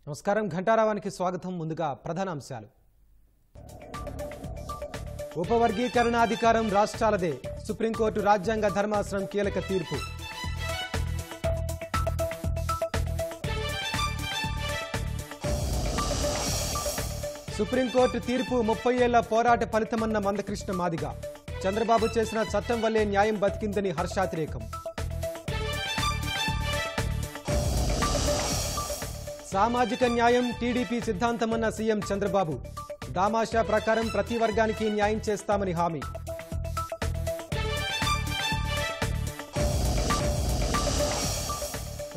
నమస్కారం ఘంటారావానికి స్వాగతం. ముందుగా ప్రధాన అంశాలు. ఉపవర్గీకరణ అధికారం రాష్ట్రాలదే. సుప్రీంకోర్టు రాజ్యాంగ ధర్మాసనం కీలక తీర్పు. సుప్రీంకోర్టు తీర్పు 30 ఏళ్ల పోరాట ఫలితమన్న మందకృష్ణ మాదిగ. చంద్రబాబు చేసిన చట్టం వల్లే న్యాయం బతికిందని హర్షాతిరేకం. సామాజిక న్యాయం టీడీపీ సిద్ధాంతమన్న సీఎం చంద్రబాబు. దామాషా ప్రకారం ప్రతి వర్గానికి న్యాయం చేస్తామని హామీ.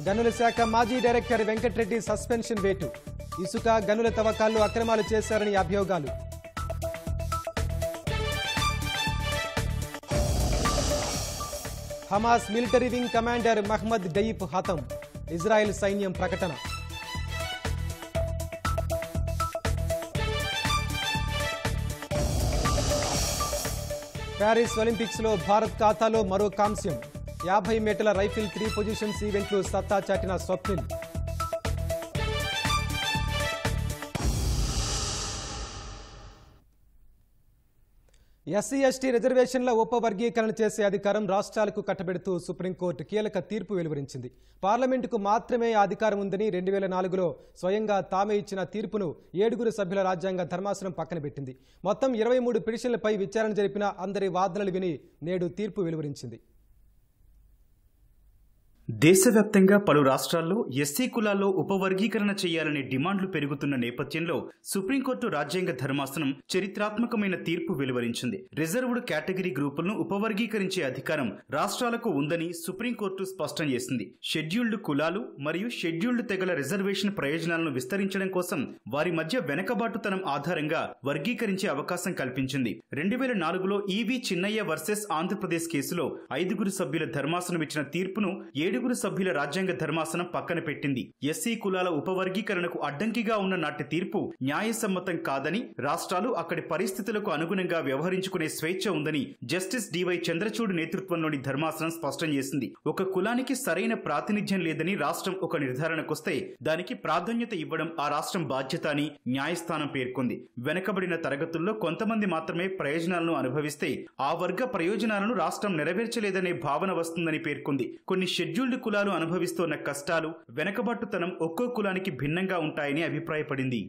గనుల శాఖ మాజీ డైరెక్టర్ వెంకట్రెడ్డి సస్పెన్షన్ వేటు. ఇసుక గనుల తవ్వకాల్లో అక్రమాలు చేశారని అభియోగాలు. Hamas military wing commander Mohammed Deif హతం. ఇజ్రాయెల్ సైన్యం ప్రకటన. ప్యారిస్ ఒలింపిక్స్ లో భారత్ ఖాతాలో మరో కాంస్యం. 50 మీటర్ల రైఫిల్ 3 పొజిషన్స్ ఈవెంట్లు సత్తా చాటిన స్వప్నిల్. ఎస్సీ ఎస్టీ రిజర్వేషన్ల ఉపవర్గీకరణ చేసే అధికారం రాష్ట్రాలకు కట్టబెడుతూ సుప్రీంకోర్టు కీలక తీర్పు వెలువరించింది. పార్లమెంటుకు మాత్రమే ఆ అధికారం ఉందని 2004లో స్వయంగా తామే ఇచ్చిన తీర్పును 7 సభ్యుల రాజ్యాంగ ధర్మాసనం పక్కన పెట్టింది. మొత్తం 23 పిటిషన్లపై విచారణ జరిపిన అందరి వాదనలు విని నేడు తీర్పు వెలువరించింది. దేశవ్యాప్తంగా పలు రాష్ట్రాల్లో ఎస్సీ కులాల్లో ఉపవర్గీకరణ చేయాలనే డిమాండ్లు పెరుగుతున్న నేపథ్యంలో సుప్రీంకోర్టు రాజ్యాంగ ధర్మాసనం చరిత్రాత్మకమైన తీర్పు వెలువరించింది. రిజర్వ్డ్ కేటగిరీ గ్రూపులను ఉపవర్గీకరించే అధికారం రాష్ట్రాలకు ఉందని సుప్రీంకోర్టు స్పష్టం చేసింది. షెడ్యూల్డ్ కులాలు మరియు షెడ్యూల్డ్ తెగల రిజర్వేషన్ ప్రయోజనాలను విస్తరించడం కోసం వారి మధ్య వెనకబాటుతనం ఆధారంగా వర్గీకరించే అవకాశం కల్పించింది. 2004లో ఈవి చిన్నయ్య వర్సెస్ ఆంధ్రప్రదేశ్ కేసులో 5 సభ్యుల ధర్మాసనం ఇచ్చిన తీర్పును 7 సభ్యుల రాజ్యాంగ ధర్మాసనం పక్కన పెట్టింది. ఎస్సీ కులాల ఉపవర్గీకరణకు అడ్డంకిగా ఉన్న నాటి తీర్పు న్యాయసమ్మతం కాదని, రాష్ట్రాలు అక్కడి పరిస్థితులకు అనుగుణంగా వ్యవహరించుకునే స్వేచ్ఛ ఉందని జస్టిస్ డివై చంద్రచూడ్ నేతృత్వంలోని ధర్మాసనం స్పష్టం చేసింది. ఒక కులానికి సరైన ప్రాతినిధ్యం లేదని రాష్ట్రం ఒక నిర్ధారణకొస్తే దానికి ప్రాధాన్యత ఇవ్వడం ఆ రాష్ట్రం బాధ్యత అని న్యాయస్థానం పేర్కొంది. వెనకబడిన తరగతుల్లో కొంతమంది మాత్రమే ప్రయోజనాలను అనుభవిస్తే ఆ వర్గ ప్రయోజనాలను రాష్ట్రం నెరవేర్చలేదనే భావన వస్తుందని పేర్కొంది. కొన్ని షెడ్యూల్డ్ కులాలు అనుభవిస్తున్న కష్టాలు, వెనకబాటుతనం ఒక్కో కులానికి భిన్నంగా ఉంటాయని అభిప్రాయపడింది.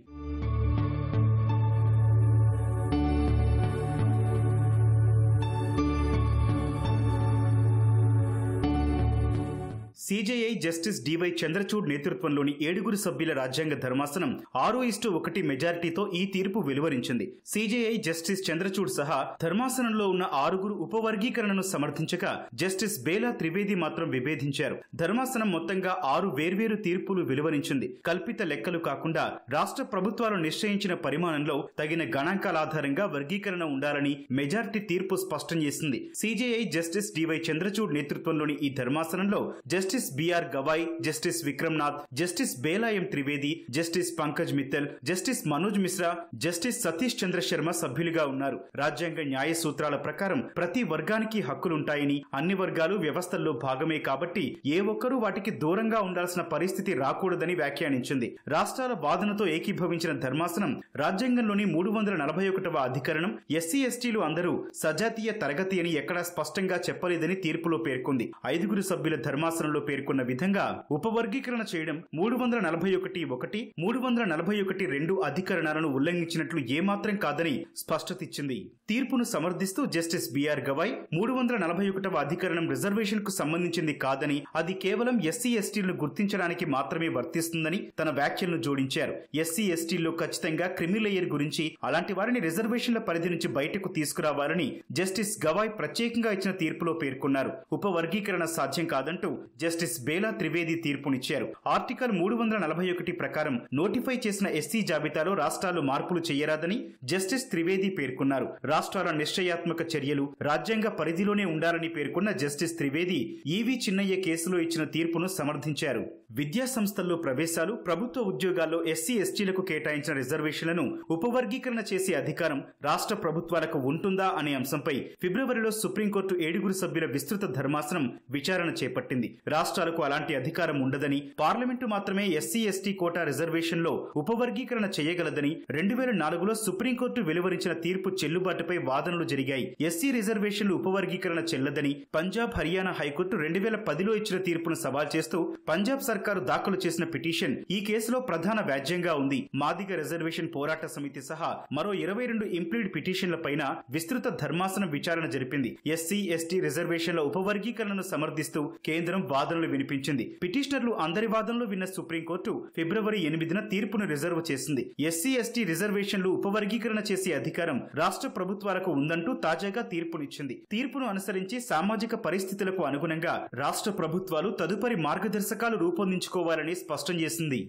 సిజేఐ జస్టిస్ డివై చంద్రచూడ్ నేతృత్వంలోని 7 సభ్యుల రాజ్యాంగ ధర్మాసనం 6:1 మెజారిటీతో ఈ తీర్పు వెలువరించింది. సిజేఐ జస్టిస్ చంద్రచూడ్ సహా ధర్మాసనంలో ఉన్న 6 ఉపవర్గీకరణను సమర్థించగా జస్టిస్ బేలా త్రివేది మాత్రం విభేదించారు. ధర్మాసనం మొత్తంగా 6 వేర్వేరు తీర్పులు వెలువరించింది. కల్పిత లెక్కలు కాకుండా రాష్ట్ర ప్రభుత్వాలు నిశ్చయించిన పరిమాణంలో తగిన గణాంకాల ఆధారంగా వర్గీకరణ ఉండాలని మెజారిటీ తీర్పు స్పష్టం చేసింది. సిజేఐ జస్టిస్ డివై చంద్రచూడ్ నేతృత్వంలోని ఈ ధర్మాసనంలో justice B R Gavai, justice Vikramnath, justice Bela M Trivedi, justice Pankaj Mithal, justice Manoj Mishra, justice Satish Chandra Sharma సభ్యులుగా ఉన్నారు. రాజ్యాంగ న్యాయ సూత్రాల ప్రకారం ప్రతి వర్గానికి హక్కులుంటాయని, అన్ని వర్గాలు వ్యవస్థల్లో భాగమే కాబట్టి ఏ ఒక్కరూ వాటికి దూరంగా ఉండాల్సిన పరిస్థితి రాకూడదని వ్యాఖ్యానించింది. రాష్ట్రాల వాదనతో ఏకీభవించిన ధర్మాసనం రాజ్యాంగంలోని 341వ అధికరణం ఎస్సీ ఎస్టీలు అందరూ సజాతీయ తరగతి అని ఎక్కడా స్పష్టంగా చెప్పలేదని తీర్పులో పేర్కొంది. 5 సభ్యుల ధర్మాసనంలో పేర్కొన్న విధంగా ఉపవర్గీకరణ చేయడం 341(1), 341(2) అధికరణాలను ఉల్లంఘించినట్లు ఏమాత్రం కాదని స్పష్టతిచ్చింది. తీర్పును సమర్థిస్తూ జస్టిస్ బిఆర్ గవాయ్ 341వ అధికరణం రిజర్వేషన్ కు సంబంధించింది కాదని, అది కేవలం ఎస్సీ ఎస్టీలను గుర్తించడానికి మాత్రమే వర్తిస్తుందని తన వ్యాఖ్యలను జోడించారు. ఎస్సీ ఎస్టీల్లో ఖచ్చితంగా క్రిమిలేయర్ గురించి, అలాంటి వారిని రిజర్వేషన్ల పరిధి నుంచి బయటకు తీసుకురావాలని జస్టిస్ గవాయ్ ప్రత్యేకంగా ఇచ్చిన తీర్పులో పేర్కొన్నారు. ఉపవర్గీకరణ సాధ్యం కాదంటూ జస్టిస్ బేలా త్రివేది తీర్పునిచ్చారు. ఆర్టికల్ 341 ప్రకారం నోటిఫై చేసిన ఎస్సీ జాబితాలో రాష్ట్రాలు మార్పులు చేయరాదని జస్టిస్ త్రివేది పేర్కొన్నారు. రాష్ట్రాల నిశ్చయాత్మక చర్యలు రాజ్యాంగ పరిధిలోనే ఉండాలని పేర్కొన్న జస్టిస్ త్రివేది ఈవి చిన్నయ్య కేసులో ఇచ్చిన తీర్పును సమర్థించారు. విద్యా సంస్థల్లో ప్రవేశాలు, ప్రభుత్వ ఉద్యోగాల్లో ఎస్సీ ఎస్టీలకు కేటాయించిన రిజర్వేషన్లను ఉపవర్గీకరణ చేసే అధికారం రాష్ట్ర ప్రభుత్వాలకు ఉంటుందా అనే అంశంపై ఫిబ్రవరిలో సుప్రీంకోర్టు 7 సభ్యుల విస్తృత ధర్మాసనం విచారణ చేపట్టింది. రాష్ట్రాలకు అలాంటి అధికారం ఉండదని, పార్లమెంటు మాత్రమే ఎస్సీ ఎస్టీ కోటా రిజర్వేషన్లో ఉపవర్గీకరణ చేయగలదని 2004లో సుప్రీంకోర్టు వెలువరించిన తీర్పు చెల్లుబాటుపై వాదనలు జరిగాయి. ఎస్సీ రిజర్వేషన్లు ఉపవర్గీకరణ చెల్లదని పంజాబ్, హర్యానా హైకోర్టు 2010లో ఇచ్చిన తీర్పును సవాల్ చేస్తూ పంజాబ్ సర్కారు దాఖలు చేసిన పిటిషన్ ఈ కేసులో ప్రధాన వ్యాజ్యంగా ఉంది. మాదిగ రిజర్వేషన్ పోరాట సమితి సహా మరో 22 ఇంప్లీడ్ పిటిషన్ల పైన విస్తృత ధర్మాసనం విచారణ జరిపింది. ఎస్సీ ఎస్టీ రిజర్వేషన్ల ఉపవర్గీకరణను సమర్థిస్తూ కేంద్రం వాదనలు వినిపించింది. పిటిషనర్లు అందరి వాదనలు విన్న సుప్రీంకోర్టు ఫిబ్రవరి 8న తీర్పును రిజర్వ్ చేసింది. ఎస్సీ ఎస్టీ రిజర్వేషన్లు ఉపవర్గీకరణ చేసే అధికారం రాష్ట్ర ప్రభుత్వాలకు ఉందంటూ తాజాగా తీర్పునిచ్చింది. తీర్పును అనుసరించి సామాజిక పరిస్థితులకు అనుగుణంగా రాష్ట్ర ప్రభుత్వాలు తదుపరి మార్గదర్శకాలు రూపొందించుకోవాలని స్పష్టం చేసింది.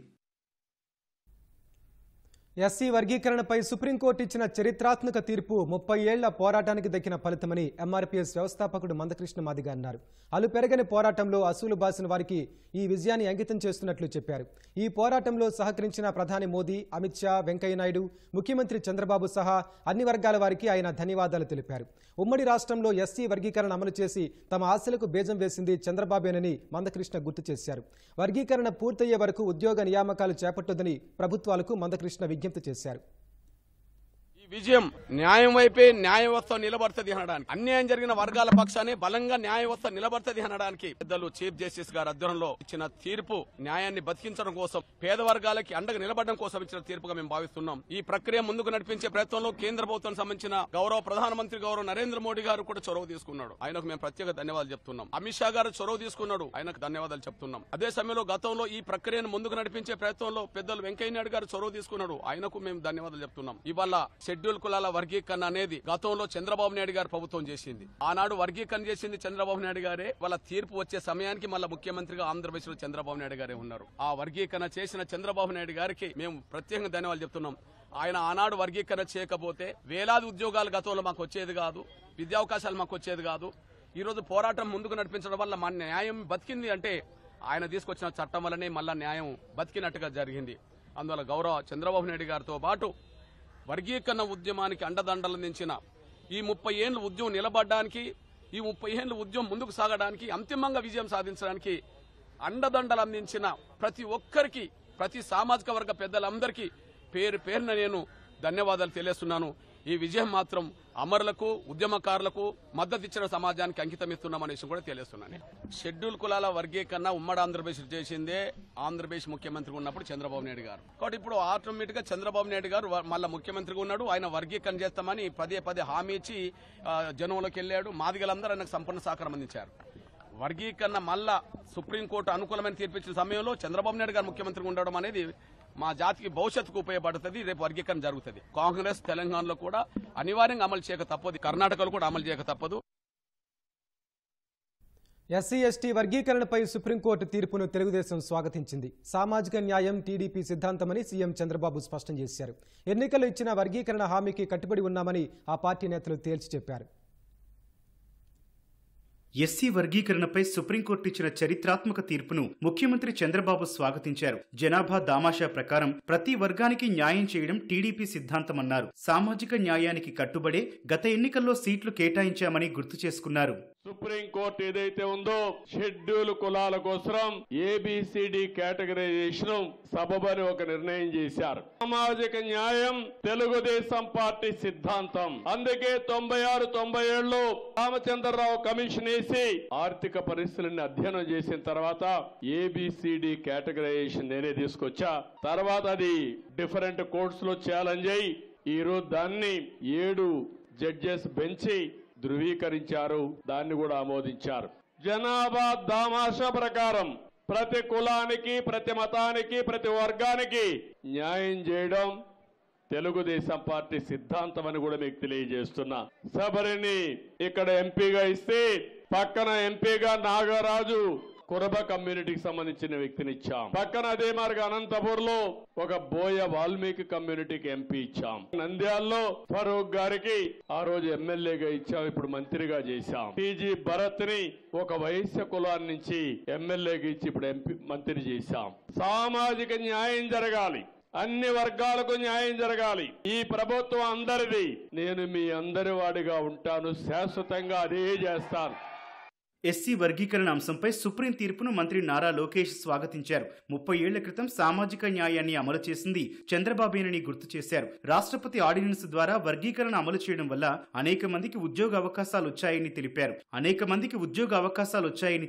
ఎస్సీ వర్గీకరణపై సుప్రీంకోర్టు ఇచ్చిన చరిత్రాత్మక తీర్పు 30 ఏళ్ల పోరాటానికి దక్కిన ఫలితమని ఎంఆర్పీఎస్ వ్యవస్థాపకుడు మందకృష్ణ మాదిగ అన్నారు. అలు పెరగని పోరాటంలో అసూలు బాసిన వారికి ఈ విజయాన్ని అంకితం చేస్తున్నట్లు చెప్పారు. ఈ పోరాటంలో సహకరించిన ప్రధాని మోదీ, అమిత్ షా, వెంకయ్యనాయుడు, ముఖ్యమంత్రి చంద్రబాబు సహా అన్ని వర్గాల వారికి ఆయన ధన్యవాదాలు తెలిపారు. ఉమ్మడి రాష్ట్రంలో ఎస్సీ వర్గీకరణ అమలు చేసి తమ ఆశలకు బీజం వేసింది చంద్రబాబేనని మందకృష్ణ గుర్తు చేశారు. వర్గీకరణ పూర్తయ్యే వరకు ఉద్యోగ నియామకాలు చేపట్టొద్దని ప్రభుత్వాలకు మందకృష్ణ విజ్ఞప్తి చేశారు. విజయం న్యాయం వైపే న్యాయ వ్యవస్థ నిలబడుతుంది అనడానికి, అన్యాయం జరిగిన వర్గాల పక్షాన్ని బలంగా న్యాయ వ్యవస్థ నిలబడుతుంది అనడానికి పెద్దలు చీఫ్ జస్టిస్ గారి ఆధ్వర్యంలో ఇచ్చిన తీర్పు న్యాయాన్ని బతికించడం కోసం, పేద వర్గాలకి అండగా నిలబడడం కోసం ఇచ్చిన తీర్పుగా మేము భావిస్తున్నాం. ఈ ప్రక్రియ ముందుకు నడిపించే ప్రయత్నంలో కేంద్ర ప్రభుత్వం సంబంధించిన గౌరవ ప్రధానమంత్రి గౌరవ నరేంద్ర మోడీ గారు కూడా చొరవ తీసుకున్నాడు. ఆయనకు మేము ప్రత్యేక ధన్యవాదాలు చెప్తున్నాం. అమిత్ షా గారు చొరవ తీసుకున్నాడు, ఆయనకు ధన్యవాదాలు చెప్తున్నాం. అదే సమయంలో గతంలో ఈ ప్రక్రియను ముందుకు నడిపించే ప్రయత్నంలో పెద్దలు వెంకయ్యనాయుడు గారు చొరవ తీసుకున్నాడు, ఆయనకు మేము ధన్యవాదాలు చెప్తున్నాం. ఇవాళ షెడ్యూల్ కులాల వర్గీకరణ అనేది గతంలో చంద్రబాబు నాయుడు గారు ప్రభుత్వం చేసింది. ఆనాడు వర్గీకరణ చేసింది చంద్రబాబు నాయుడు గారే. వాళ్ళ తీర్పు వచ్చే సమయానికి మళ్ళా ముఖ్యమంత్రిగా ఆంధ్రప్రదేశ్ లో చంద్రబాబు నాయుడు గారే ఉన్నారు. ఆ వర్గీకరణ చేసిన చంద్రబాబు నాయుడు గారికి మేము ప్రత్యేకంగా ధన్యవాదాలు చెప్తున్నాం. ఆయన ఆనాడు వర్గీకరణ చేయకపోతే వేలాది ఉద్యోగాలు గతంలో మాకు వచ్చేది కాదు, విద్యావకాశాలు మాకు వచ్చేది కాదు. ఈ రోజు పోరాటం ముందుకు నడిపించడం వల్ల మన న్యాయం బతికింది అంటే ఆయన తీసుకొచ్చిన చట్టం వల్లనే మళ్ళా న్యాయం బతికినట్టుగా జరిగింది. అందువల్ల గౌరవ చంద్రబాబు నాయుడు గారితో పాటు వర్గీకరణ ఉద్యమానికి అండదండలందించిన ఈ 30 ఏళ్ల ఉద్యమం నిలబడడానికి, ఈ 30 ఏళ్ల ఉద్యమం ముందుకు సాగడానికి, అంతిమంగా విజయం సాధించడానికి అండదండలు అందించిన ప్రతి ఒక్కరికి, ప్రతి సామాజిక వర్గ పెద్దలందరికీ పేరు పేరున నేను ధన్యవాదాలు తెలియజేస్తున్నాను. ఈ విజయం మాత్రం అమరులకు, ఉద్యమకారులకు, మద్దతు ఇచ్చిన సమాజానికి అంకితం ఇస్తున్నామనే విషయం కూడా తెలియజేస్తున్నాను. షెడ్యూల్ కులాల వర్గీకరణ ఉమ్మడి ఆంధ్రప్రదేశ్ చేసిందే ఆంధ్రప్రదేశ్ ముఖ్యమంత్రి ఉన్నప్పుడు చంద్రబాబు నాయుడు గారు. కాబట్టి ఇప్పుడు ఆటోమేటిక్ గా చంద్రబాబు నాయుడు గారు మళ్ళా ముఖ్యమంత్రిగా ఉన్నాడు. ఆయన వర్గీకరణ చేస్తామని పదే హామీ ఇచ్చి జనంలోకి వెళ్లాడు. మాదిగలందరూ ఆయనకు సంపూర్ణ సహకారం అందించారు. వర్గీకరణ మళ్ళా సుప్రీంకోర్టు అనుకూలమైన తీర్పిచ్చిన సమయంలో చంద్రబాబు నాయుడు గారు ముఖ్యమంత్రిగా ఉండడం అనేది మా జాతికి భవిష్యత్తుకు ఉపయోగపడుతుంది. రేపు వర్గీకరణ జరుగుతుంది. కాంగ్రెస్ తెలంగాణలో కూడా అనివార్యంగా అమలు చేయక తప్పదు, కర్ణాటకలో కూడా అమలు చేయక తప్పదు. ఎస్సీ ఎస్టీ వర్గీకరణపై సుప్రీంకోర్టు తీర్పును తెలుగుదేశం స్వాగతించింది. సామాజిక న్యాయం టీడీపీ సిద్ధాంతమని సీఎం చంద్రబాబు స్పష్టం చేశారు. ఎన్నికల్లో ఇచ్చిన వర్గీకరణ హామీకి కట్టుబడి ఉన్నామని ఆ పార్టీ నేతలు తేల్చి చెప్పారు. ఎస్సీ వర్గీకరణపై సుప్రీంకోర్టు ఇచ్చిన చరిత్రాత్మక తీర్పును ముఖ్యమంత్రి చంద్రబాబు స్వాగతించారు. జనాభా దామాషా ప్రకారం ప్రతి వర్గానికి న్యాయం చేయడం టీడీపీ సిద్ధాంతమన్నారు. సామాజిక న్యాయానికి కట్టుబడే గత ఎన్నికల్లో సీట్లు కేటాయించామని గుర్తు చేసుకున్నారు. సుప్రీంకోర్టు ఏదైతే ఉందో షెడ్యూల్ కులాల కోసం ఏబిసిడి కేటగరైజేషన్ సబబని ఒక నిర్ణయం చేశారు. సామాజిక న్యాయం తెలుగుదేశం పార్టీ సిద్ధాంతం. అందుకే 96-97లో రామచంద్రరావు కమిషన్ వేసి ఆర్థిక పరిస్థితులను అధ్యయనం చేసిన తర్వాత ఏబిసిడి కేటగరైజేషన్ నేనే తీసుకొచ్చా. తర్వాత అది డిఫరెంట్ కోర్ట్స్ లో ఛాలెంజ్ అయ్యి ఈరోజు దాన్ని 7 జడ్జెస్ బెంచి ధృవీకరించారు, దాన్ని కూడా ఆమోదించారు. జనాభా దామాషా ప్రకారం ప్రతి కులానికి, ప్రతి మతానికి, ప్రతి వర్గానికి న్యాయం చేయడం తెలుగుదేశం పార్టీ సిద్ధాంతం అని కూడా మీకు తెలియజేస్తున్నా. శబరిని ఇక్కడ ఎంపీగా ఇస్తే పక్కన ఎంపీగా నాగరాజు కురబ కమ్యూనిటీకి సంబంధించిన వ్యక్తిని ఇచ్చాం. పక్కన అదే మార్గ అనంతపూర్ లో ఒక బోయ వాల్మీకి కమ్యూనిటీకి ఎంపీ ఇచ్చాం. నంద్యాలలో ఫరూక్ గారికి ఆ రోజు ఎమ్మెల్యేగా ఇచ్చాం, ఇప్పుడు మంత్రిగా చేశాం. టీజీ భరత్ ని ఒక వైశ్య కులాన్ని నుంచి ఎమ్మెల్యేగా ఇచ్చి ఇప్పుడు మంత్రి చేశాం. సామాజిక న్యాయం జరగాలి, అన్ని వర్గాలకు న్యాయం జరగాలి. ఈ ప్రభుత్వం అందరిది, నేను మీ అందరి వాడిగా ఉంటాను, శాశ్వతంగా అదే చేస్తాను. ఎస్సీ వర్గీకరణ అంశంపై సుప్రీం తీర్పును మంత్రి నారా లోకేష్ స్వాగతించారు. 30 ఏళ్ల క్రితం సామాజిక న్యాయాన్ని అమలు చేసింది చంద్రబాబేనని గుర్తు చేశారు. రాష్ట్రపతి ఆర్డినెన్స్ ద్వారా వర్గీకరణ అమలు చేయడం వల్ల అనేక మందికి ఉద్యోగ అవకాశాలు వచ్చాయని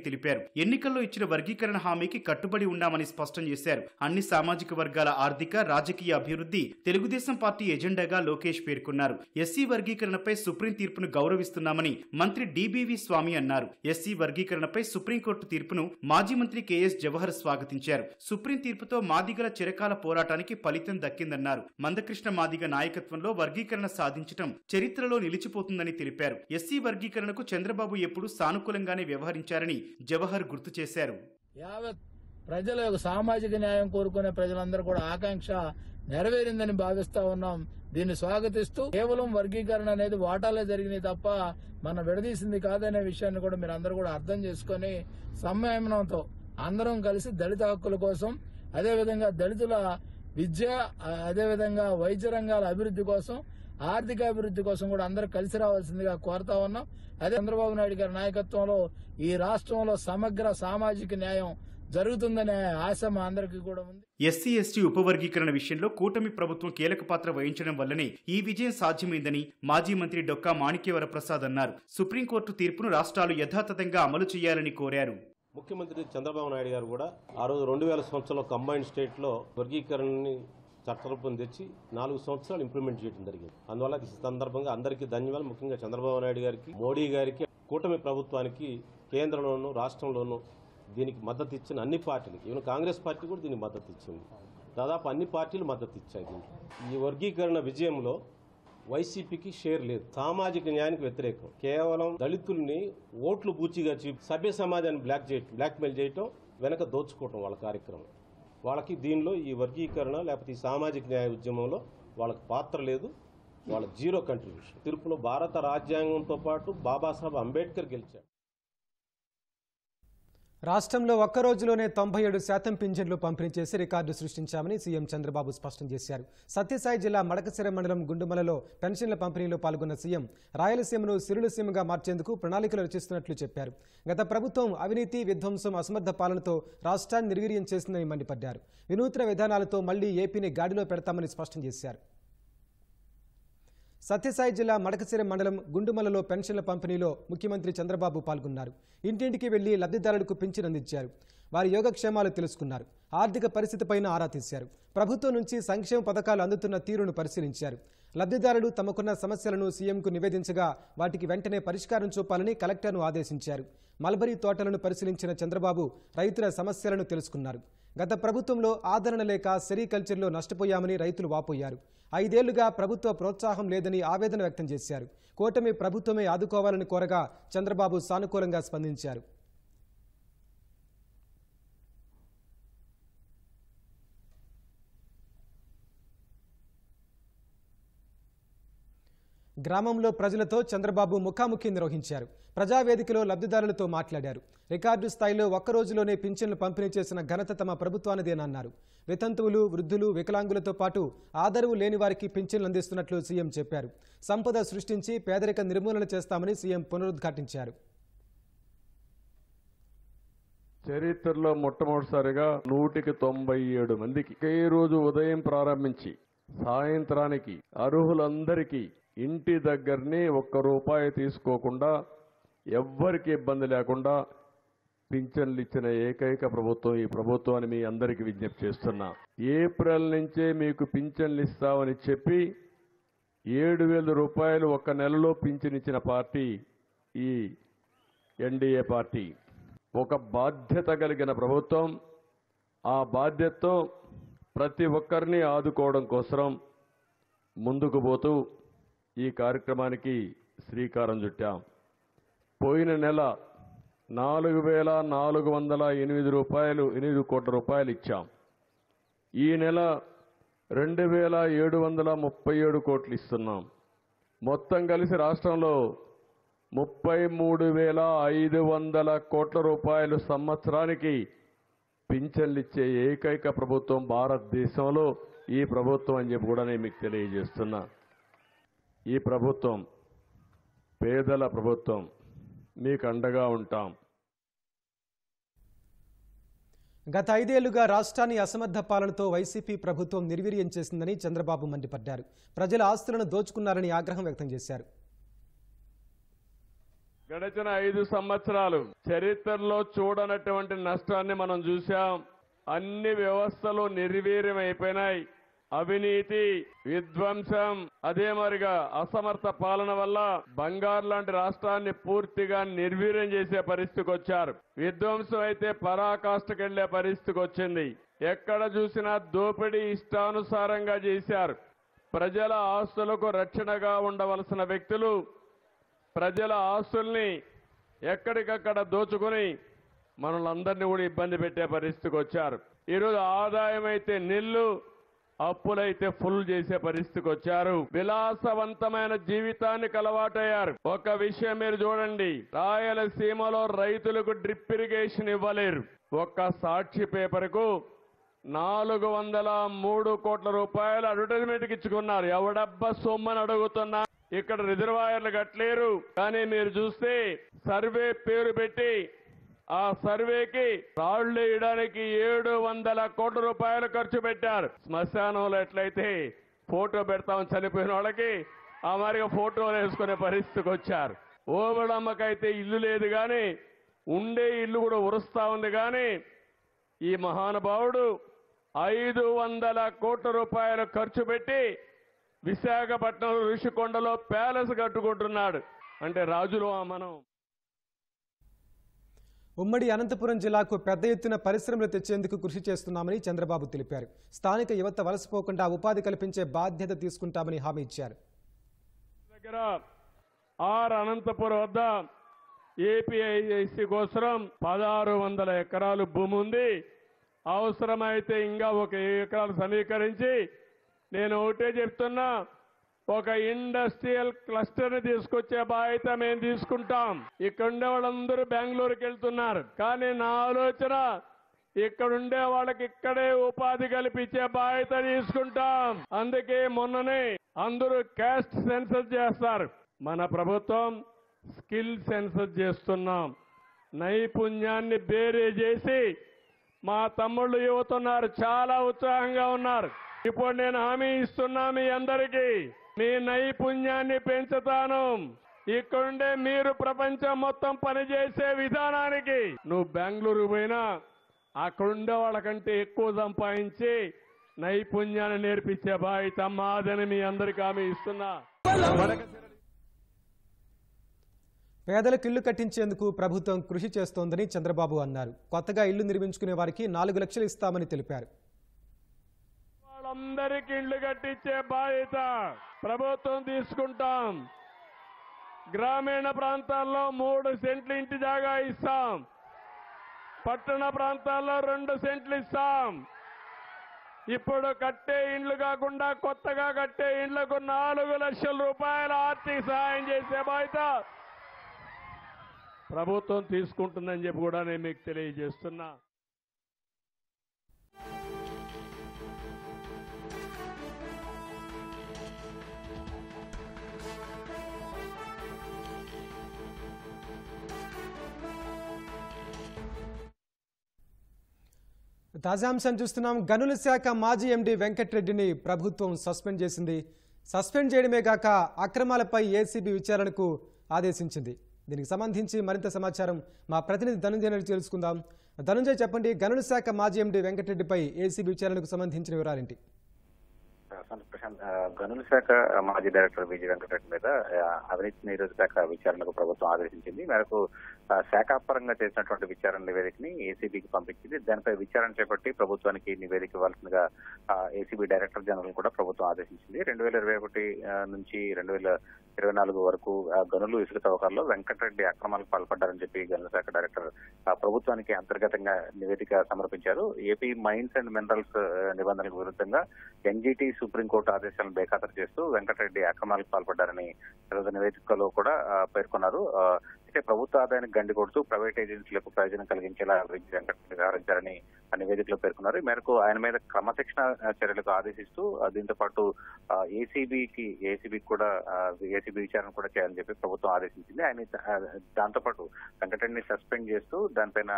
తెలిపారు. ఎన్నికల్లో ఇచ్చిన వర్గీకరణ హామీకి కట్టుబడి ఉన్నామని స్పష్టం చేశారు. అన్ని సామాజిక వర్గాల ఆర్థిక, రాజకీయ అభివృద్ధి తెలుగుదేశం పార్టీ ఎజెండాగా లోకేష్ పేర్కొన్నారు. ఎస్సీ వర్గీకరణపై సుప్రీం తీర్పును గౌరవిస్తున్నామని మంత్రి డిబివి స్వామి అన్నారు. ఎస్సీ వర్గీకరణపై సుప్రీంకోర్టు తీర్పును మాజీ మంత్రి కెఎస్ జవహర్ స్వాగతించారు. సుప్రీం తీర్పుతో మాదిగల చిరకాల పోరాటానికి ఫలితం దక్కిందన్నారు. మందకృష్ణ మాదిగ నాయకత్వంలో వర్గీకరణ సాధించడం చరిత్రలో నిలిచిపోతుందని తెలిపారు. ఎస్సీ వర్గీకరణకు చంద్రబాబు ఎప్పుడూ సానుకూలంగానే వ్యవహరించారని జవహర్ గుర్తు చేశారు. యావత్ ప్రజల యొక్క సామాజిక న్యాయం కోరుకునే ప్రజలందరూ కూడా ఆకాంక్ష నెరవేరిందని భావిస్తా ఉన్నాం. దీన్ని స్వాగతిస్తూ కేవలం వర్గీకరణ అనేది వాటాలే జరిగినాయి తప్ప మనం విడదీసింది కాదనే విషయాన్ని కూడా మీరు అందరూ కూడా అర్థం చేసుకుని సంయమనంతో అందరం కలిసి దళిత హక్కుల కోసం, అదేవిధంగా దళితుల విద్య, అదేవిధంగా వైద్య రంగాల అభివృద్ధి కోసం, ఆర్థిక అభివృద్ధి కోసం కూడా అందరూ కలిసి రావాల్సిందిగా కోరుతా ఉన్నాం. అదే చంద్రబాబు నాయుడు గారి నాయకత్వంలో ఈ రాష్ట్రంలో సమగ్ర సామాజిక న్యాయం జరుగుతుందనే ఆశ మా అందరికీ కూడా ఉంది. ఎస్సీ ఎస్టీ ఉపవర్గీకరణ విషయంలో కూటమి ప్రభుత్వం కీలక పాత్ర వహించడం వల్లనే ఈ విజయం సాధ్యమైందని మాజీ మంత్రి డొక్కా మాణిక్యవర ప్రసాద్ అన్నారు. సుప్రీంకోర్టు తీర్పును రాష్ట్రాలు యథాతథంగా అమలు చేయాలని కోరారు. ముఖ్యమంత్రి చంద్రబాబు నాయుడు గారు కూడా ఆ రోజు 2000 సంవత్సరంలో కంబైన్డ్ స్టేట్లో వర్గీకరణని చట్టరూపం తెచ్చి 4 సంవత్సరాలు ఇంప్లిమెంట్ చేయడం జరిగింది. అందువల్ల ఈ సందర్భంగా అందరికీ ధన్యవాదాలు. ముఖ్యంగా చంద్రబాబు నాయుడు గారికి, మోడీ గారికి, కూటమి ప్రభుత్వానికి కేంద్రంలోనూ రాష్ట్రంలోనూ దీనికి మద్దతు ఇచ్చిన అన్ని పార్టీలు, ఈవెన్ కాంగ్రెస్ పార్టీ కూడా దీనికి మద్దతు ఇచ్చింది. దాదాపు అన్ని పార్టీలు మద్దతు ఇచ్చాయి. దీంట్లో ఈ వర్గీకరణ విజయంలో వైసీపీకి షేర్ లేదు. సామాజిక న్యాయానికి వ్యతిరేకం. కేవలం దళితుల్ని ఓట్లు బూచిగా చూపి సభ్య సమాజాన్ని బ్లాక్మెయిల్ చేయటం, వెనక దోచుకోవటం వాళ్ళ కార్యక్రమం. వాళ్ళకి దీనిలో ఈ వర్గీకరణ లేకపోతే ఈ సామాజిక న్యాయ ఉద్యమంలో వాళ్ళకి పాత్ర లేదు. వాళ్ళ జీరో కంట్రిబ్యూషన్. తీర్పులో భారత రాజ్యాంగంతో పాటు బాబాసాహెబ్ అంబేద్కర్ గెలిచారు. రాష్ట్రంలో ఒక్క రోజులోనే 97% పింఛన్లు పంపిణీ చేసి రికార్డు సృష్టించామని సీఎం చంద్రబాబు స్పష్టం చేశారు. సత్యసాయి జిల్లా మడకశిర మండలం గుండుమలలో పెన్షన్ల పంపిణీలో పాల్గొన్న సీఎం రాయలసీమను సిరుల సీమగా మార్చేందుకు ప్రణాళికలు రచిస్తున్నట్లు చెప్పారు. గత ప్రభుత్వం అవినీతి, విధ్వంసం, అసమర్థ పాలనతో రాష్ట్రాన్ని నిర్వీర్యం చేసిందని మండిపడ్డారు. వినూత్న విధానాలతో మళ్లీ ఏపీని గాడిలో పెడతామని స్పష్టం చేశారు. సత్యసాయి జిల్లా మడకశిర మండలం గుండుమలలో పెన్షన్ల పంపిణీలో ముఖ్యమంత్రి చంద్రబాబు పాల్గొన్నారు. ఇంటింటికి వెళ్లి లబ్ధిదారులకు పింఛన్ అందించారు. వారి యోగక్షేమాలు తెలుసుకున్నారు. ఆర్థిక పరిస్థితిపైన ఆరా తీశారు. ప్రభుత్వం నుంచి సంక్షేమ పథకాలు అందుతున్న తీరును పరిశీలించారు. లబ్ధిదారులు తమకున్న సమస్యలను సీఎంకు నివేదించగా వాటికి వెంటనే పరిష్కారం చూపాలని కలెక్టర్ను ఆదేశించారు. మల్బరీ తోటలను పరిశీలించిన చంద్రబాబు రైతుల సమస్యలను తెలుసుకున్నారు. గత ప్రభుత్వంలో ఆదరణ లేక సెరికల్చర్లో నష్టపోయామని రైతులు వాపోయారు. 5 ఏళ్లుగా ప్రభుత్వ ప్రోత్సాహం లేదని ఆవేదన వ్యక్తం చేశారు. కూటమి ప్రభుత్వమే ఆదుకోవాలని కోరగా చంద్రబాబు సానుకూలంగా స్పందించారు. గ్రామంలో ప్రజలతో చంద్రబాబు ముఖాముఖి నిర్వహించారు. ప్రజావేదికలో లబ్ధిదారులతో మాట్లాడారు. రికార్డు స్థాయిలో ఒక్క రోజులోనే పింఛన్లు పంపిణీ చేసిన ఘనత తమ ప్రభుత్వానిదేనన్నారు. వితంతువులు, వృద్ధులు, వికలాంగులతో పాటు ఆదరవు లేని వారికి పింఛన్లు అందిస్తున్నట్లు సీఎం చెప్పారు. సంపద సృష్టించి పేదరిక నిర్మూలన చేస్తామని సీఎం పునరుద్ఘాటించారు. చరిత్రలో మొట్టమొదటిసారిగా 197 మందికి ఒకే రోజు ఉదయం ప్రారంభించి సాయంత్రానికి అర్హులందరికీ ఇంటి దగ్గరనే ₹1 తీసుకోకుండా ఎవ్వరికి ఇబ్బంది లేకుండా పింఛన్లు ఇచ్చిన ఏకైక ప్రభుత్వం ఈ ప్రభుత్వాన్ని మీ అందరికీ విజ్ఞప్తి చేస్తున్నా. ఏప్రిల్ నుంచే మీకు పింఛన్లు ఇస్తామని చెప్పి ₹7,000 ఒక నెలలో పింఛన్ ఇచ్చిన పార్టీ ఈ ఎన్డీఏ పార్టీ. ఒక బాధ్యత కలిగిన ప్రభుత్వం. ఆ బాధ్యతతో ప్రతి ఒక్కరిని ఆదుకోవడం కోసం ముందుకు పోతూ ఈ కార్యక్రమానికి శ్రీకారం చుట్టాం. పోయిన నెల ₹4,408 కోట్ల ఇచ్చాం. ఈ నెల 2,737 కోట్లు ఇస్తున్నాం. మొత్తం కలిసి రాష్ట్రంలో ₹33,500 కోట్ల సంవత్సరానికి పింఛన్లు ఇచ్చే ఏకైక ప్రభుత్వం భారతదేశంలో ఈ ప్రభుత్వం అని చెప్పి కూడా నేను మీకు తెలియజేస్తున్నా. ఈ ప్రభుత్వం పేదల ప్రభుత్వం. మీకు అండగా ఉంటాం. గత 5 ఏళ్లుగా రాష్ట్రాన్ని అసమర్థ పాలనతో వైసీపీ ప్రభుత్వం నిర్వీర్యం చేసిందని చంద్రబాబు మండిపడ్డారు. ప్రజల ఆస్తులను దోచుకున్నారని ఆగ్రహం వ్యక్తం చేశారు. గడిచిన 5 సంవత్సరాలు చరిత్రలో చూడనటువంటి నష్టాన్ని మనం చూశాం. అన్ని వ్యవస్థలు నిర్వీర్యం అయిపోయినాయి. అవినీతి, విధ్వంసం, అదే మరిగా అసమర్థ పాలన వల్ల బంగారు లాంటి రాష్ట్రాన్ని పూర్తిగా నిర్వీర్యం చేసే పరిస్థితికి వచ్చారు. విధ్వంసం అయితే పరాకాష్ఠకెళ్లే పరిస్థితికి వచ్చింది. ఎక్కడ చూసినా దోపిడీ ఇష్టానుసారంగా చేశారు. ప్రజల ఆస్తులకు రక్షణగా ఉండవలసిన వ్యక్తులు ప్రజల ఆస్తుల్ని ఎక్కడికక్కడ దోచుకుని మనలందరినీ కూడా ఇబ్బంది పెట్టే పరిస్థితికి వచ్చారు. ఈరోజు ఆదాయం అయితే నిల్లు, అప్పులైతే ఫుల్ చేసే పరిస్థితికి వచ్చారు. విలాసవంతమైన జీవితానికి అలవాటయ్యారు. ఒక విషయం మీరు చూడండి, రాయలసీమలో రైతులకు డ్రిప్ ఇరిగేషన్ ఇవ్వలేరు. ఒక్క సాక్షి పేపర్కు 403 కోట్ల రూపాయలు అడ్వర్టైజ్మెంట్కి ఇచ్చుకున్నారు. ఎవడబ్బా సొమ్మని అడుగుతున్నా. ఇక్కడ రిజర్వాయర్లు కట్టలేరు. కానీ మీరు చూస్తే సర్వే పేరు పెట్టి ఆ సర్వేకి రాళ్లు వేయడానికి 700 కోట్ల రూపాయలు ఖర్చు పెట్టారు. శ్మశానంలో ఎట్లయితే ఫోటో పెడతామని చనిపోయిన వాళ్ళకి ఆ మారిగా ఫోటోలు వేసుకునే పరిస్థితికి వచ్చారు. ఓబడమ్మకైతే ఇల్లు లేదు కానీ ఉండే ఇల్లు కూడా ఉరుస్తా ఉంది. కానీ ఈ మహానుభావుడు 500 కోట్ల రూపాయలు ఖర్చు పెట్టి విశాఖపట్నం ఋషికొండలో ప్యాలెస్ కట్టుకుంటున్నాడు. అంటే రాజులు మనం. ఉమ్మడి అనంతపురం జిల్లాకు పెద్ద ఎత్తున పరిశ్రమలు తెచ్చేందుకు కృషి చేస్తున్నామని చంద్రబాబు తెలిపారు. స్థానిక యువత వలసపోకుండా ఉపాధి కల్పించే బాధ్యత తీసుకుంటామని హామీ ఇచ్చారు. అనంతపురం వద్ద ఏపీఐసి కోసం 1600 ఎకరాలు భూమి ఉంది. అవసరమైతే ఇంకా 1 ఎకరాలు సమీకరించి నేను ఒకటే చెప్తున్నా, ఒక ఇండస్ట్రియల్ క్లస్టర్ ని తీసుకొచ్చే బాధ్యత మేము తీసుకుంటాం. ఇక్కడ ఉండే వాళ్ళందరూ బెంగళూరుకి వెళ్తున్నారు. కానీ నా ఆలోచన ఇక్కడ ఉండే వాళ్ళకి ఇక్కడే ఉపాధి కల్పించే బాధ్యత తీసుకుంటాం. అందుకే మొన్ననే అందరూ క్యాస్ట్ సెన్సస్ చేస్తారు. మన ప్రభుత్వం స్కిల్ సెన్సస్ చేస్తున్నాం. నైపుణ్యాన్ని బేరే చేసి మా తమ్ముళ్ళు యువత ఉన్నారు, చాలా ఉత్సాహంగా ఉన్నారు. ఇప్పుడు నేను హామీ ఇస్తున్నా మీ అందరికీ, మీ నైపుణ్యాన్ని పెంచుతాను. ఇక్కడుండే మీరు ప్రపంచం మొత్తం పనిచేసే విధానానికి నువ్వు బెంగళూరు పోయినా అక్కడుండే వాళ్ళకంటే ఎక్కువ సంపాదించి నైపుణ్యాన్ని నేర్పించే బాధ్యత మాదని మీ అందరికీ హామీ ఇస్తున్నా. పేదలకు ఇళ్లు కట్టించేందుకు ప్రభుత్వం కృషి చేస్తోందని చంద్రబాబు అన్నారు. కొత్తగా ఇళ్లు నిర్మించుకునే వారికి 4 లక్షలు ఇస్తామని తెలిపారు. వాళ్ళందరికీ ఇళ్లు కట్టించే బాధ్యత ప్రభుత్వం తీసుకుంటాం. గ్రామీణ ప్రాంతాల్లో 3 సెంట్ల ఇంటి జాగా ఇస్తాం. పట్టణ ప్రాంతాల్లో 2 సెంట్లు ఇస్తాం. ఇప్పుడు కట్టే ఇండ్లు కాకుండా కొత్తగా కట్టే ఇండ్లకు 4 లక్షల రూపాయల ఆర్థిక సహాయం చేసే బాధ్యత ప్రభుత్వం తీసుకుంటుందని చెప్పి కూడా నేను మీకు తెలియజేస్తున్నా. తాజా అంశం చూస్తున్నాం. గనుల శాఖ మాజీ ఎండీ వెంకటరెడ్డిని ప్రభుత్వం సస్పెండ్ చేసింది. సస్పెండ్ చేయడమే కాక అక్రమాలపై ఏసీబీ విచారణకు ఆదేశించింది. దీనికి సంబంధించి మరింత సమాచారం మా ప్రతినిధి ధనంజయ నుంచి తెలుసుకుందాం. ధనంజయ్, చెప్పండి, గనుల శాఖ మాజీ ఎండీ వెంకటరెడ్డిపై ఏసీబీ విచారణకు సంబంధించిన వివరాలేంటి? గనుల శాఖ మాజీ డైరెక్టర్ విజయ వెంకటరెడ్డి మీద అవినీతి నిరోధక శాఖ విచారణకు ప్రభుత్వం ఆదేశించింది. మేరకు శాఖాపరంగా చేసినటువంటి విచారణ నివేదికని ఏసీబీకి పంపించింది. దానిపై విచారణ చేపట్టి ప్రభుత్వానికి నివేదిక ఇవ్వాల్సిందిగా ఏసీబీ డైరెక్టర్ జనరల్ కూడా ప్రభుత్వం ఆదేశించింది. 2021 నుంచి 2024 వరకు గనులు ఇసుక తవ్వకాల్లో వెంకటరెడ్డి అక్రమాలకు పాల్పడ్డారని చెప్పి గనుల శాఖ డైరెక్టర్ ప్రభుత్వానికి అంతర్గతంగా నివేదిక సమర్పించారు. ఏపీ మైన్స్ అండ్ మినరల్స్ నిబంధనలకు విరుద్ధంగా ఎన్జీటీ సుప్రీంకోర్టు ఆదేశాలను బేఖాతరు చేస్తూ వెంకటరెడ్డి అక్రమాలకు పాల్పడ్డారని నివేదికలో కూడా పేర్కొన్నారు. అయితే ప్రభుత్వ ఆదాయానికి గండి కొడుతూ ప్రైవేట్ ఏజెన్సీలకు ప్రయోజనం కలిగించేలా వెంకటరెడ్డి వ్యవహరించారని నివేదికలో పేర్కొన్నారు. ఈ మేరకు ఆయన మీద క్రమశిక్షణ చర్యలకు ఆదేశిస్తూ దీంతో పాటు ఏసీబీ కూడా ఏసీబీ విచారణ కూడా చేయాలని చెప్పి ప్రభుత్వం ఆదేశించింది. ఆయన దాంతో పాటు వెంకటరెడ్డిని సస్పెండ్ చేస్తూ దానిపైన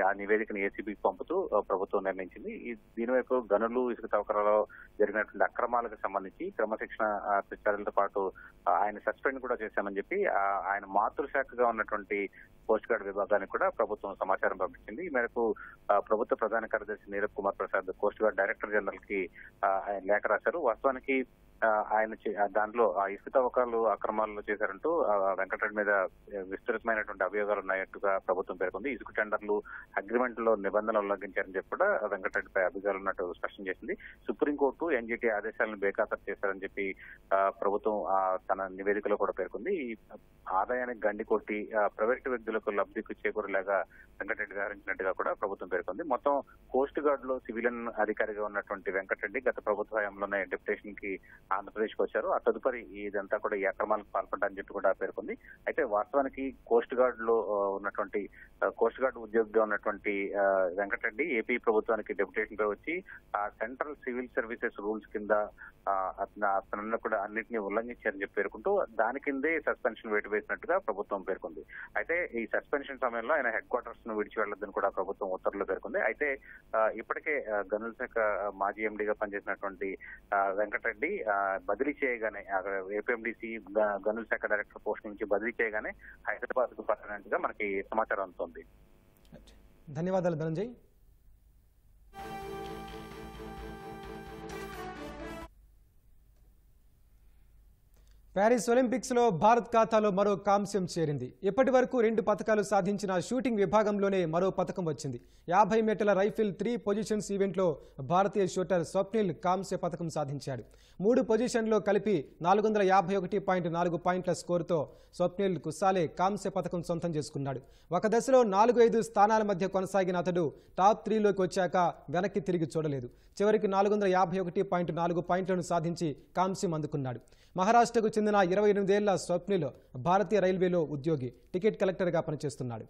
ఆ నివేదికను ఏసీబీకి పంపుతూ ప్రభుత్వం నిర్ణయించింది. దీనివైపు గనులు, ఇసుక తవ్వకాలలో జరిగినటువంటి అక్రమాలకు సంబంధించి క్రమశిక్షణ చర్యలతో పాటు ఆయన సస్పెండ్ కూడా చేశామని చెప్పి ఆయన మాతృశాఖగా ఉన్నటువంటి కోస్ట్ గార్డ్ విభాగానికి కూడా ప్రభుత్వం సమాచారం పంపించింది. ఈ మేరకు ప్రభుత్వ ప్రధాన కార్యదర్శి Neerabh Kumar Prasad coast guard director general కి లేఖ రాశారు. వాస్తవానికి ఆయన దాంట్లో ఇసుక తవ్వకాలు అక్రమాలు చేశారంటూ వెంకటరెడ్డి మీద విస్తృతమైనటువంటి అభియోగాలు ఉన్నాయట్టుగా ప్రభుత్వం పేర్కొంది. ఇసుక టెండర్లు అగ్రిమెంట్లో నిబంధనలు ఉల్లంఘించారని చెప్పి కూడా వెంకటరెడ్డిపై అభియోగాలు ఉన్నట్టు స్పష్టం చేసింది. సుప్రీంకోర్టు ఎన్జీటీ ఆదేశాలను బేఖాతరు చేశారని చెప్పి ప్రభుత్వం తన నివేదికలో కూడా పేర్కొంది. ఆదాయానికి గండి కొట్టి ప్రైవేటు వ్యక్తులకు లబ్ధికి చేకూరేలాగా వెంకటరెడ్డి వ్యవహరించినట్టుగా కూడా ప్రభుత్వం పేర్కొంది. మొత్తం కోస్ట్ గార్డ్ లో సివిలియన్ అధికారిగా ఉన్నటువంటి వెంకటరెడ్డి గత ప్రభుత్వ హయాంలోనే డెప్యుటేషన్ కి ఆంధ్రప్రదేశ్ కు వచ్చారు. ఆ తదుపరి ఇదంతా కూడా ఈ అక్రమాలకు పాల్పడ్డారని చెప్పి కూడా పేర్కొంది. అయితే వాస్తవానికి కోస్ట్ గార్డ్ లో ఉన్నటువంటి కోస్ట్ గార్డ్ ఉద్యోగిగా ఉన్నటువంటి వెంకటరెడ్డి ఏపీ ప్రభుత్వానికి డెప్యుటేషన్ పై వచ్చి ఆ సెంట్రల్ సివిల్ సర్వీసెస్ రూల్స్ కింద అతను కూడా అన్నింటినీ ఉల్లంఘించారని చెప్పి పేర్కొంటూ దాని కిందే సస్పెన్షన్ వేటు వేసినట్టుగా ప్రభుత్వం పేర్కొంది. అయితే ఈ సస్పెన్షన్ సమయంలో ఆయన హెడ్ క్వార్టర్స్ ను విడిచి వెళ్లొద్దని కూడా ప్రభుత్వం ఉత్తర్వులు పేర్కొంది. అయితే ఇప్పటికే గనుల శాఖ మాజీ ఎండీగా పనిచేసినటువంటి వెంకటరెడ్డి బదిలీ చేయగానే ఏపీఎండీసీ గనుల శాఖ డైరెక్టర్ పోస్ట్ నుంచి బదిలీ చేయగానే హైదరాబాద్ కు పట్టనట్టుగా మనకి సమాచారం అందుతోంది. ధన్యవాదాలు ధనంజయ్. ప్యారిస్ ఒలింపిక్స్ లో భారత్ ఖాతాలో మరో కాంస్యం చేరింది. ఇప్పటి వరకు 2 పతకాలు సాధించిన షూటింగ్ విభాగంలోనే మరో పతకం వచ్చింది. 50 మీటర్ల రైఫిల్ 3 పొజిషన్స్ ఈవెంట్లో భారతీయ షూటర్ స్వప్నిల్ కాంస్య పతకం సాధించాడు. 3 పొజిషన్లో కలిపి 451.4 పాయింట్ల స్కోరుతో స్వప్నిల్ కుసాలే కాంస్య పతకం సొంతం చేసుకున్నాడు. ఒక దశలో 4-5 స్థానాల మధ్య కొనసాగిన అతడు టాప్ 3లోకి వచ్చాక వెనక్కి తిరిగి చూడలేదు. చివరికి 451.4 పాయింట్లను సాధించి కాంస్యం అందుకున్నాడు. మహారాష్ట్రకు చెందిన 28 ఏళ్ల స్వప్నిల్ భారతీయ రైల్వేలో ఉద్యోగి, టికెట్ కలెక్టర్గా పనిచేస్తున్నాడు.